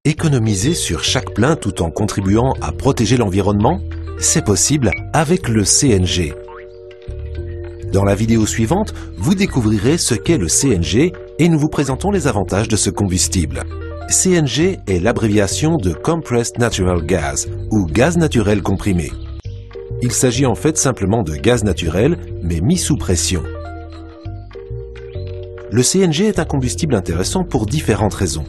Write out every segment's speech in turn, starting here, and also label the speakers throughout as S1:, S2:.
S1: Économiser sur chaque plein tout en contribuant à protéger l'environnement, c'est possible avec le CNG. Dans la vidéo suivante, vous découvrirez ce qu'est le CNG et nous vous présentons les avantages de ce combustible. CNG est l'abréviation de Compressed Natural Gas, ou gaz naturel comprimé. Il s'agit en fait simplement de gaz naturel, mais mis sous pression. Le CNG est un combustible intéressant pour différentes raisons.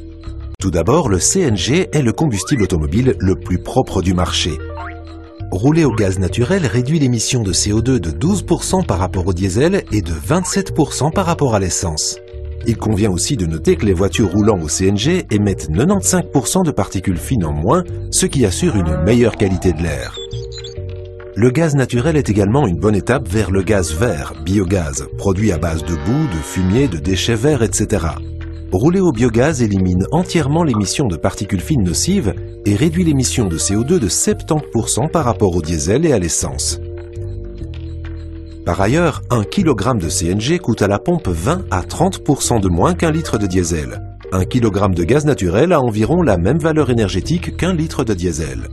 S1: Tout d'abord, le CNG est le combustible automobile le plus propre du marché. Rouler au gaz naturel réduit l'émission de CO2 de 12% par rapport au diesel et de 27% par rapport à l'essence. Il convient aussi de noter que les voitures roulant au CNG émettent 95% de particules fines en moins, ce qui assure une meilleure qualité de l'air. Le gaz naturel est également une bonne étape vers le gaz vert, biogaz, produit à base de boue, de fumier, de déchets verts, etc. Rouler au biogaz élimine entièrement l'émission de particules fines nocives et réduit l'émission de CO2 de 70% par rapport au diesel et à l'essence. Par ailleurs, 1 kg de CNG coûte à la pompe 20 à 30% de moins qu'un litre de diesel. 1 kg de gaz naturel a environ la même valeur énergétique qu'un litre de diesel.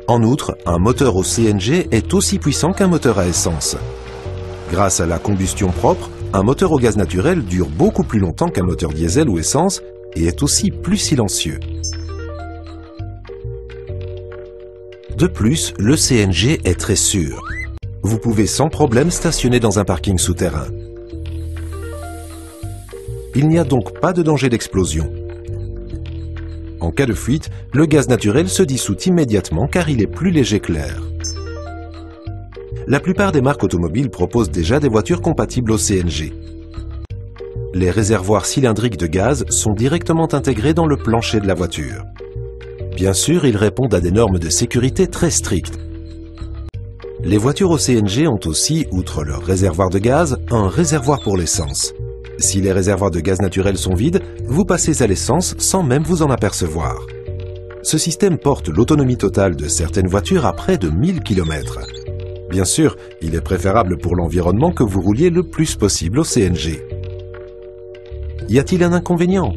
S1: En outre, un moteur au CNG est aussi puissant qu'un moteur à essence. Grâce à la combustion propre, un moteur au gaz naturel dure beaucoup plus longtemps qu'un moteur diesel ou essence et est aussi plus silencieux. De plus, le CNG est très sûr. Vous pouvez sans problème stationner dans un parking souterrain. Il n'y a donc pas de danger d'explosion. En cas de fuite, le gaz naturel se dissout immédiatement car il est plus léger que l'air. La plupart des marques automobiles proposent déjà des voitures compatibles au CNG. Les réservoirs cylindriques de gaz sont directement intégrés dans le plancher de la voiture. Bien sûr, ils répondent à des normes de sécurité très strictes. Les voitures au CNG ont aussi, outre leur réservoir de gaz, un réservoir pour l'essence. Si les réservoirs de gaz naturel sont vides, vous passez à l'essence sans même vous en apercevoir. Ce système porte l'autonomie totale de certaines voitures à près de 1000 km. Bien sûr, il est préférable pour l'environnement que vous rouliez le plus possible au CNG. Y a-t-il un inconvénient?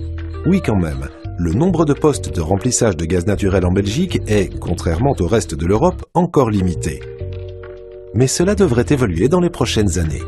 S1: Oui quand même. Le nombre de postes de remplissage de gaz naturel en Belgique est, contrairement au reste de l'Europe, encore limité. Mais cela devrait évoluer dans les prochaines années.